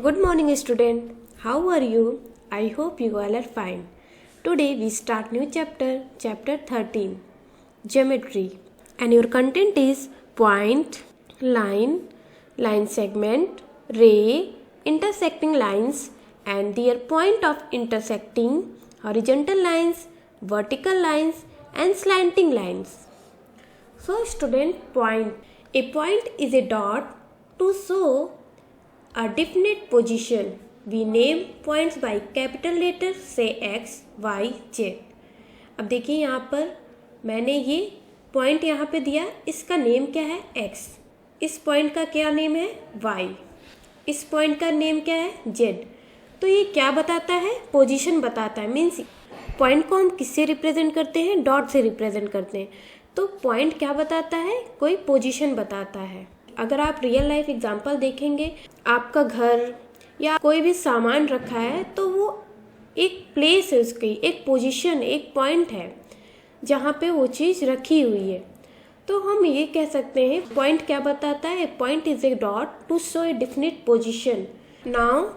Good morning, student. How are you? I hope you all are fine. Today we start new chapter 13, Geometry. And your content is point, line, line segment, ray, intersecting lines, and their point of intersecting, horizontal lines, vertical lines, and slanting lines. So, student, point. A point is a dot to show a definite position. We name points by capital letter say x, y, z. अब देखिए यहाँ पर मैंने ये point यहाँ पे दिया, इसका नेम क्या है x, इस पॉइंट का क्या नेम है y, इस पॉइंट का नेम क्या है z. तो ये क्या बताता है? पोजीशन बताता है. मीन्स पॉइंट को हम किससे रिप्रेजेंट करते हैं? डॉट से रिप्रेजेंट करते हैं. तो पॉइंट क्या बताता है? कोई पोजीशन बताता है. अगर आप रियल लाइफ एग्जांपल देखेंगे, आपका घर या कोई भी सामान रखा है तो वो एक प्लेस है, उसकी एक पोजीशन, एक पॉइंट है जहाँ पे वो चीज़ रखी हुई है. तो हम ये कह सकते हैं पॉइंट क्या बताता है? Point is a dot to show a definite position. Now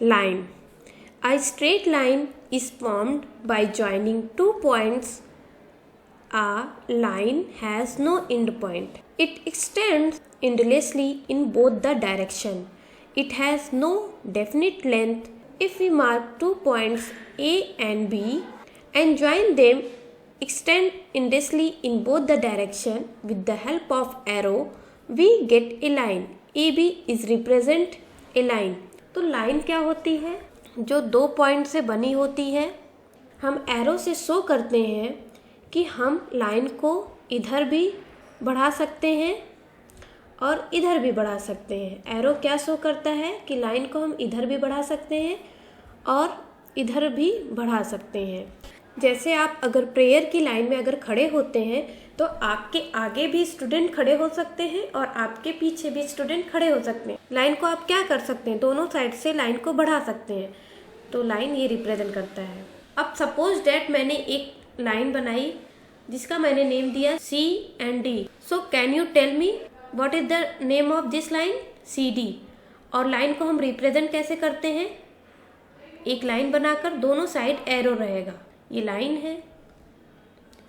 line. A straight line is formed by joining two points. A line has no end point. It extends endlessly in both the direction. It has no definite length. If we mark two points A and B and join them, extend endlessly in both the direction with the help of arrow, we get a line. AB is represent a line. तो line क्या होती है? जो दो point से बनी होती है. हम एरो से शो करते हैं कि हम लाइन को इधर भी बढ़ा सकते हैं और इधर भी बढ़ा सकते हैं. एरो क्या शो करता है कि लाइन को हम इधर भी बढ़ा सकते हैं और इधर भी बढ़ा सकते हैं. जैसे आप अगर प्रेयर की लाइन में अगर खड़े होते हैं तो आपके आगे भी स्टूडेंट खड़े हो सकते हैं और आपके पीछे भी स्टूडेंट खड़े हो सकते हैं. लाइन को आप क्या कर सकते हैं? दोनों साइड से लाइन को बढ़ा सकते हैं. तो लाइन ये रिप्रेजेंट करता है. अब सपोज डैट मैंने एक लाइन बनाई जिसका मैंने नेम दिया C and D. So can you tell me what is the name of this line? CD. और लाइन को हम रिप्रेजेंट कैसे करते हैं? एक लाइन बनाकर दोनों साइड एरो रहेगा. ये लाइन है,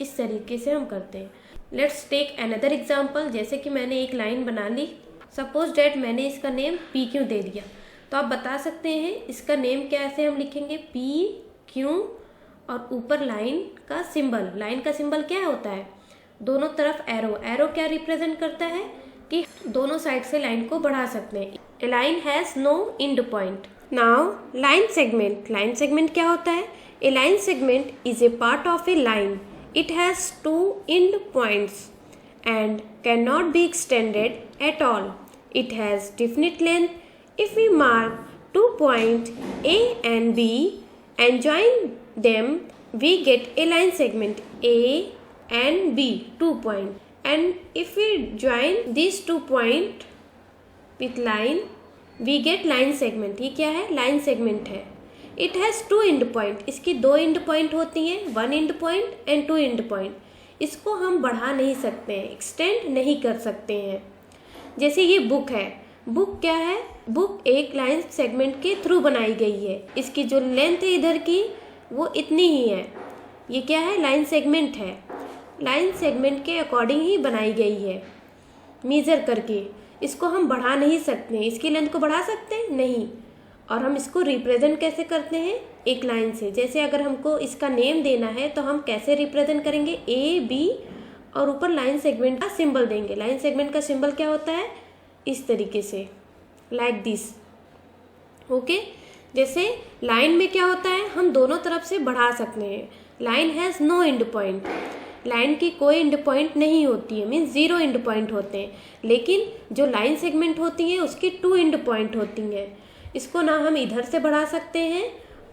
इस तरीके से हम करते हैं. Let's take another example. जैसे कि मैंने एक लाइन बना ली. सपोज डैट मैंने इसका नेम PQ दे दिया. तो आप बता सकते हैं इसका नेम कैसे हम लिखेंगे? PQ और ऊपर लाइन का सिंबल. लाइन का सिंबल क्या होता है? दोनों तरफ एरो. एरो क्या रिप्रेजेंट करता है? कि दोनों साइड से लाइन को बढ़ा सकते हैं. A line has no end point. Now line segment. Line segment क्या होता है? A line segment is a part of a line. It has two end points and cannot be extended at all. It has definite length. If we mark 2 points A and B and join them, we get a line segment A and B, 2 points. And if we join these 2 points with line, we get line segment. ये क्या है? line segment है. It has 2 end point. इसकी 2 end point होती हैं, 1 end point and 2 end point. इसको हम बढ़ा नहीं सकते हैं, एक्सटेंड नहीं कर सकते हैं. जैसे ये बुक है. बुक क्या है? बुक एक लाइन सेगमेंट के थ्रू बनाई गई है. इसकी जो लेंथ है इधर की वो इतनी ही है. ये क्या है? लाइन सेगमेंट है. लाइन सेगमेंट के अकॉर्डिंग ही बनाई गई है, मेजर करके. इसको हम बढ़ा नहीं सकते हैं. इसकी लेंथ को बढ़ा सकते हैं? नहीं. और हम इसको रिप्रेजेंट कैसे करते हैं? एक लाइन से. जैसे अगर हमको इसका नेम देना है तो हम कैसे रिप्रेजेंट करेंगे? AB और ऊपर लाइन सेगमेंट का सिंबल देंगे. लाइन सेगमेंट का सिंबल क्या होता है? इस तरीके से, लाइक दिस. ओके. जैसे लाइन में क्या होता है? हम दोनों तरफ से बढ़ा सकते हैं. Line has no end point. Line की कोई एंड पॉइंट नहीं होती है, मीन्स 0 एंड पॉइंट होते हैं. लेकिन जो लाइन सेगमेंट होती है उसकी 2 एंड पॉइंट होती हैं. इसको ना हम इधर से बढ़ा सकते हैं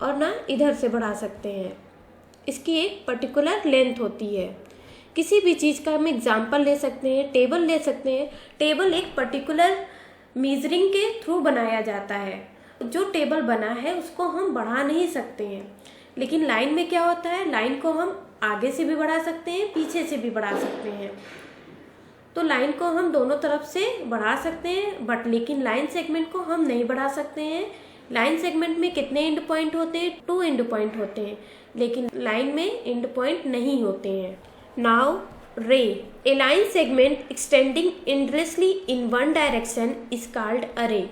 और ना इधर से बढ़ा सकते हैं. इसकी एक पर्टिकुलर लेंथ होती है. किसी भी चीज़ का हम एग्जाम्पल ले सकते हैं, टेबल ले सकते हैं. टेबल एक पर्टिकुलर मेजरिंग के थ्रू बनाया जाता है. जो टेबल बना है उसको हम बढ़ा नहीं सकते हैं. लेकिन लाइन में क्या होता है? लाइन को हम आगे से भी बढ़ा सकते हैं, पीछे से भी बढ़ा सकते हैं. तो लाइन को हम दोनों तरफ से बढ़ा सकते हैं, बट लेकिन लाइन सेगमेंट को हम नहीं बढ़ा सकते हैं. लाइन सेगमेंट में कितने एंड पॉइंट होते हैं? 2 एंड पॉइंट होते हैं, लेकिन लाइन में एंड पॉइंट नहीं होते हैं। Now ray, a line segment extending endlessly in one direction is called a ray.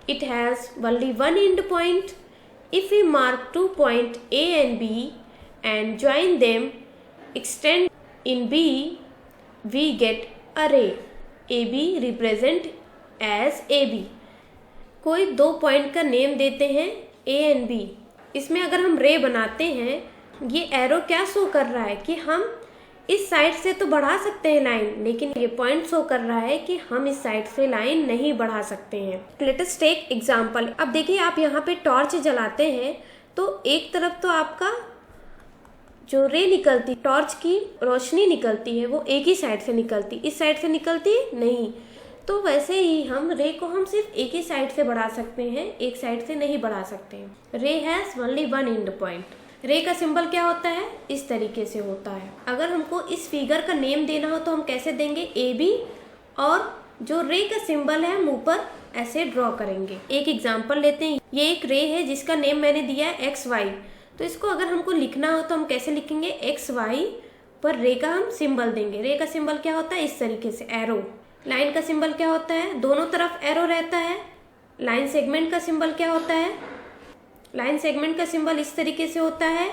It has only one end point. If we mark 2 points A and B and join them, extend in B, we get a ray. AB represent as AB. कोई 2 point का name देते हैं A and B, इसमें अगर हम रे बनाते हैं, ये एरो क्या शो कर रहा है कि हम इस साइड से तो बढ़ा सकते हैं लाइन, लेकिन ये पॉइंट शो कर रहा है कि हम इस साइड से लाइन नहीं बढ़ा सकते हैं। Let us take example. अब देखिए, आप यहाँ पे टॉर्च जलाते हैं तो एक तरफ तो आपका जो रे निकलती, टॉर्च की रोशनी निकलती है, वो एक ही साइड से निकलती, इस साइड से निकलती नहीं। तो वैसे ही हम रे को हम सिर्फ एक ही साइड से बढ़ा सकते हैं, एक साइड से नहीं बढ़ा सकते हैं। रे has only one and point. रे का सिंबल क्या होता है? इस तरीके से होता है। अगर हमको इस फिगर का नेम देना हो तो हम कैसे देंगे? ए बी, और जो रे का सिंबल है हम ऊपर ऐसे ड्रॉ करेंगे। एक एग्जांपल लेते हैं। ये एक रे है जिसका नेम मैंने दिया है एक्स वाई, तो इसको अगर हमको लिखना हो तो हम कैसे लिखेंगे? एक्स वाई पर रे का हम सिंबल देंगे। रे का सिंबल क्या होता है? इस तरीके से एरो। लाइन का सिंबल क्या होता है? दोनों तरफ एरो रहता है। लाइन सेगमेंट का सिंबल क्या होता है? लाइन सेगमेंट का सिंबल इस तरीके से होता है,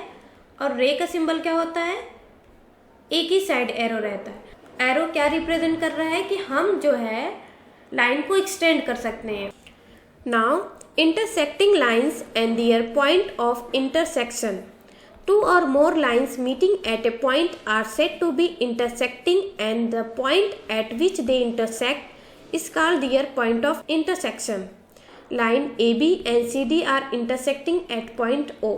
और रे का सिंबल क्या होता है? एक ही साइड एरो रहता है। एरो क्या रिप्रेजेंट कर रहा है कि हम जो है लाइन को एक्सटेंड कर सकते हैं। Now intersecting lines and their point of intersection. 2 or more lines meeting at a point are said to be intersecting, and the point at which they intersect is called their point of intersection. Line AB and CD are intersecting at point O.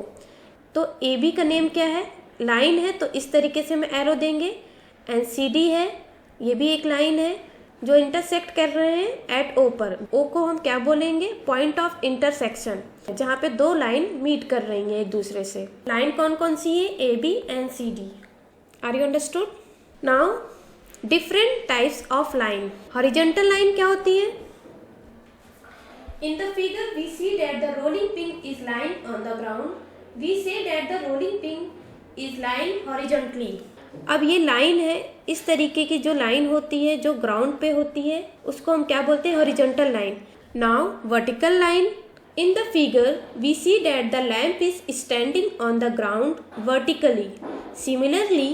तो AB का name क्या है? Line है, तो इस तरीके से हम एरो देंगे। एंड CD है, ये भी एक लाइन है जो इंटरसेक्ट कर रहे हैं एट O पर। O को हम क्या बोलेंगे? पॉइंट ऑफ इंटरसेक्शन, जहाँ पे 2 लाइन मीट कर रही हैं एक दूसरे से। लाइन कौन कौन सी है? A B and C D. Are you understood? Now different types of line. Horizontal line क्या होती है? In the figure we see that the rolling pin is line on the ground. We say that the rolling pin is line horizontally. अब ये line है, इस तरीके की जो लाइन होती है जो ग्राउंड पे होती है उसको हम क्या बोलते हैं? Horizontal line. Now vertical line. In the figure, we see that the lamp is standing on the ground vertically. Similarly,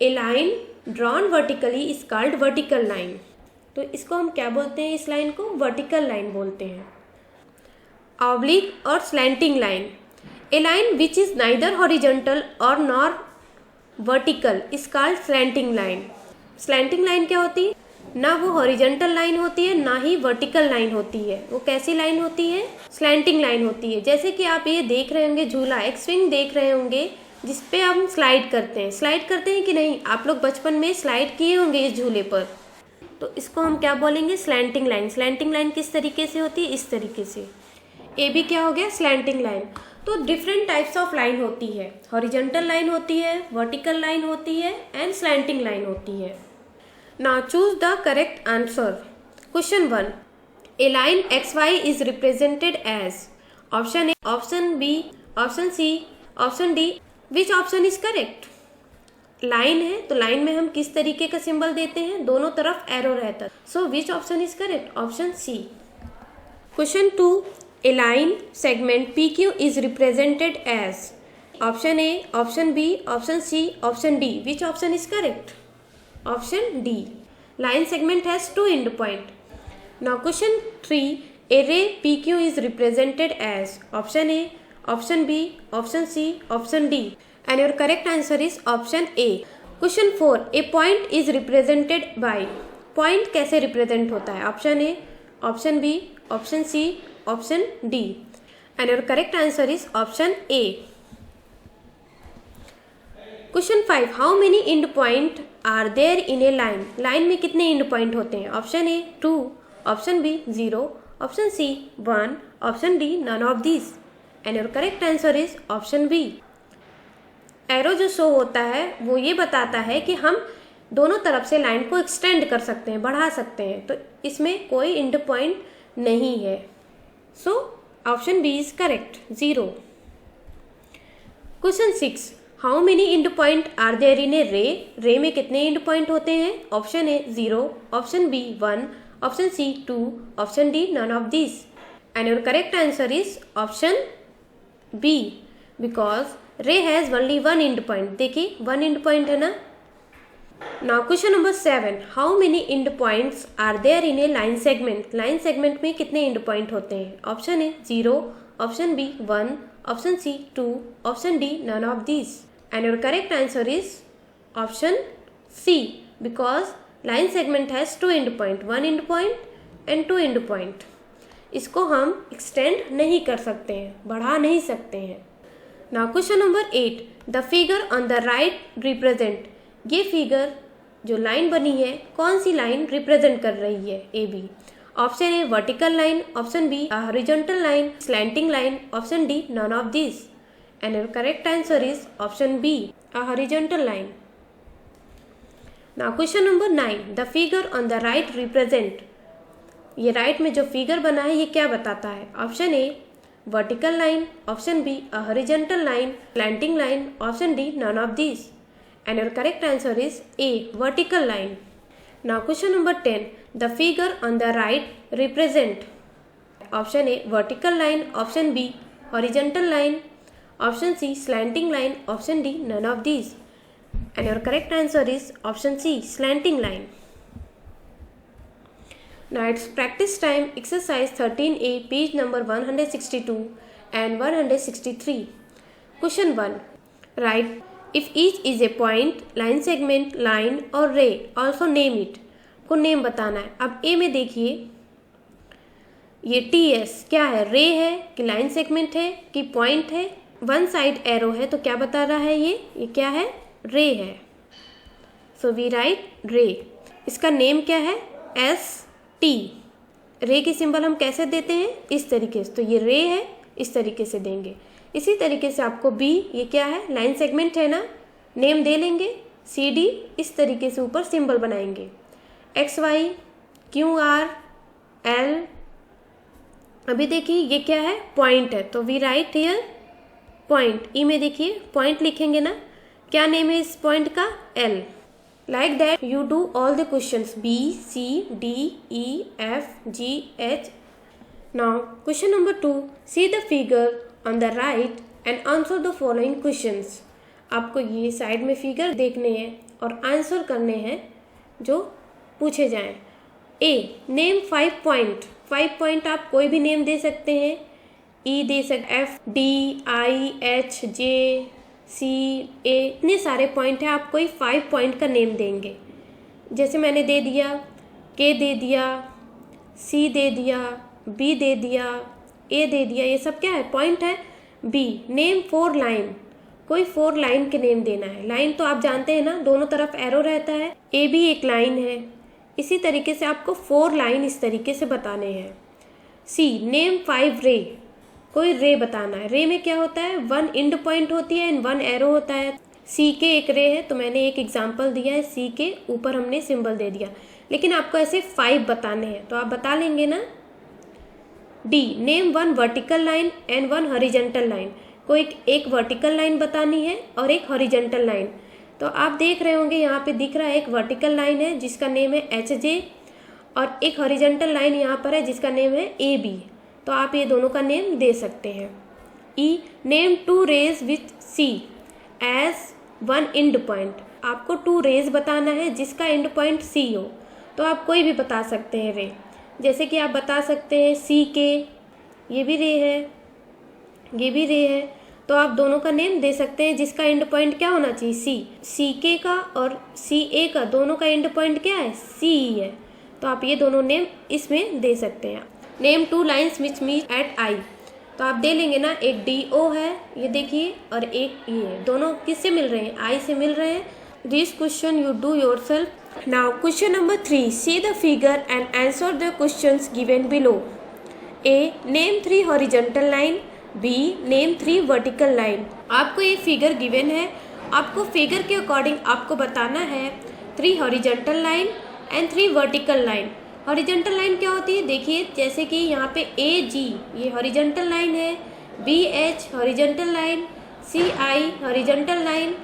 a line drawn vertically is called vertical line. तो इसको हम क्या बोलते हैं? इस लाइन को वर्टिकल लाइन बोलते हैं। Oblique और slanting line. A line which is neither horizontal or nor vertical is called slanting line. Slanting line क्या होती है? ना वो हॉरिजॉन्टल लाइन होती है, ना ही वर्टिकल लाइन होती है। वो कैसी लाइन होती है? स्लैंटिंग लाइन होती है। जैसे कि आप ये देख रहे होंगे झूला, एक स्विंग देख रहे होंगे जिसपे हम स्लाइड करते हैं। स्लाइड करते हैं कि नहीं? आप लोग बचपन में स्लाइड किए होंगे इस झूले पर। तो इसको हम क्या बोलेंगे? Slanting line. स्लैंटिंग लाइन किस तरीके से होती है? इस तरीके से। ए बी क्या हो गया? Slanting line. तो डिफरेंट टाइप्स ऑफ लाइन होती है। हॉरिजॉन्टल लाइन होती है, वर्टिकल लाइन होती है, एंड स्लैंटिंग लाइन होती है। Now choose the correct answer. Question 1. A line XY is represented as option A, option B, option C, option D. Which option is correct? Line है तो line में हम किस तरीके का सिंबल देते हैं? दोनों तरफ एरो रहता है। So which option is correct? Option C. Question 2. A line segment PQ is represented as option A, option B, option C, option D. Which option is correct? Option D. Line segment has 2 end point. Now question 3. A ray PQ is represented as option A, option B, option C, option D. And your correct answer is option A. Question 4. A point is represented by. Point कैसे represent होता है? Option A, option B, option C, option D. And your correct answer is option A. Question 5. How many end point are there in a line? Line में कितने end point होते हैं? Option A 2, option B 0, option C 1, option D none of these. And your correct answer is option B. Arrow जो show होता है वो ये बताता है कि हम दोनों तरफ से लाइन को एक्सटेंड कर सकते हैं, बढ़ा सकते हैं। तो इसमें कोई एंड पॉइंट नहीं है। So option B is correct, 0. Question 6. How many end point are there in a ray? Ray में कितने इंड पॉइंट होते हैं? Option A 0, option B 1, option C 2, option D none of this. And your correct answer is option B, because ray has only 1 end point. देखिए 1 end point है ना. Now question number 7. How many end points are there in a line segment? Line segment में कितने end point होते हैं? Option A 0, option B 1, option C 2, option D none of this. And your correct answer is option C, because line segment has 2 end point, 1 end point and 2 end point. इसको हम extend नहीं कर सकते हैं, बढ़ा नहीं सकते हैं. Now question number 8. The figure on the right represent. ये फिगर जो लाइन बनी है कौन सी लाइन रिप्रेजेंट कर रही है? A B. Option A vertical line, option B horizontal line, slanting line, option D none of this. And your correct answer is option B, horizontal line. Now question number 9. The figure on the right represent. ये right में जो figure बना है ये क्या बताता है? Option A vertical line, option B horizontal line, slanting line, option D none of this. And your correct answer is A, vertical line. Now question number 10. The figure on the right represent. Option A vertical line, option B horizontal line, option C slanting line, option D none of these. And your correct answer is option C, slanting line. Now it's practice time. Exercise 13A, page number 162 and 163. Question 1. Write if each is a point, line segment, line और ray, also name it. को name बताना है. अब ए में देखिए ये T S क्या है? रे है कि लाइन सेगमेंट है कि पॉइंट है? वन साइड एरो है तो क्या बता रहा है? ये क्या है? रे है. सो वी राइट रे. इसका नेम क्या है? S T. रे की सिंबल हम कैसे देते हैं? इस तरीके से. तो ये रे है, इस तरीके से देंगे. इसी तरीके से आपको बी, ये क्या है? लाइन सेगमेंट है ना, नेम दे लेंगे. सी डी इस तरीके से ऊपर सिंबल बनाएंगे. X Y, Q R, L. अभी देखिए ये क्या है? पॉइंट है तो we write here point. E में देखिए पॉइंट लिखेंगे ना. क्या नेम है इस पॉइंट का? L. Like that you do all the questions B, C, D, E, F, G, H. Now question number 2. See the figure on the right and answer the following questions. आपको ये side में figure देखने हैं और answer करने हैं जो पूछे जाएं. A name 5 point. 5 पॉइंट आप कोई भी नेम दे सकते हैं. ई दे सकते, एफ, डी, आई, एच, जे, सी, ए, इतने सारे पॉइंट हैं. आप कोई 5 पॉइंट का नेम देंगे. जैसे मैंने दे दिया, के दे दिया, सी दे दिया, बी दे दिया, ए दे दिया. ये सब क्या है? पॉइंट है. B name 4 line. कोई 4 लाइन के नेम देना है. लाइन तो आप जानते हैं ना, दोनों तरफ एरो रहता है. ए भी एक लाइन है. इसी तरीके से आपको 4 लाइन इस तरीके से बताने हैं. सी नेम 5 रे. कोई रे बताना है. रे में क्या होता है? 1 इंड पॉइंट होती है एंड 1 एरो होता है. सी के एक रे है तो मैंने एक एग्जाम्पल दिया है. सी के ऊपर हमने सिंबल दे दिया. लेकिन आपको ऐसे 5 बताने हैं तो आप बता लेंगे ना. D name 1 vertical line and 1 horizontal line. कोई एक वर्टिकल लाइन बतानी है और एक हॉरिजॉन्टल लाइन. तो आप देख रहे होंगे यहाँ पे दिख रहा है एक वर्टिकल लाइन है जिसका नेम है एच जे और एक हॉरिजॉन्टल लाइन यहाँ पर है जिसका नेम है ए बी. तो आप ये दोनों का नेम दे सकते हैं. E name 2 rays with C as 1 end point. आपको 2 रेज बताना है जिसका इंड पॉइंट सी हो. तो आप कोई भी बता सकते हैं रे. जैसे कि आप बता सकते हैं सी के, ये भी रे है, ये भी रे है. तो आप दोनों का नेम दे सकते हैं जिसका एंड पॉइंट क्या होना चाहिए? सी. सी के का और सी ए का दोनों का एंड पॉइंट क्या है? सी है. तो आप ये दोनों नेम इसमें दे सकते हैं. Name 2 lines which meet at I. तो आप दे लेंगे ना. एक डी ओ है, ये देखिए, और एक ये. दोनों किससे मिल रहे हैं? आई से मिल रहे हैं. This question you do your self. Now question number 3. See the figure and answer the questions given below. A. Name 3 horizontal line. B. Name 3 vertical line. आपको एक फिगर गिवन है. आपको फिगर के अकॉर्डिंग आपको बताना है 3 horizontal line and 3 vertical line. Horizontal line क्या होती है, देखिए जैसे कि यहाँ पे AG ये हॉरिजॉन्टल लाइन है, BH horizontal line, CI horizontal line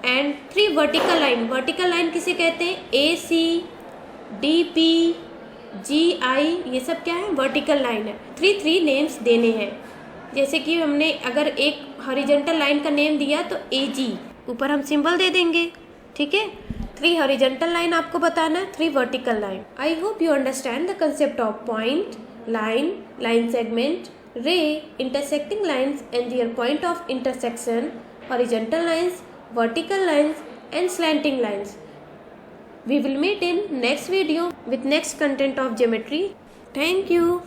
and 3 vertical line. Vertical line किसे कहते हैं, AC, DP, GI, ये सब क्या है, वर्टिकल लाइन है। 3 नेम्स देने हैं, जैसे कि हमने अगर एक हॉरिजॉन्टल लाइन का नेम दिया तो AG, ऊपर हम सिंबल दे देंगे, ठीक है। 3 हॉरिजॉन्टल लाइन आपको बताना है, 3 vertical line. I hope you understand the concept of point, line, line segment, ray, intersecting lines and their point of intersection, horizontal lines, vertical lines and slanting lines. We will meet in next video with next content of geometry. Thank you.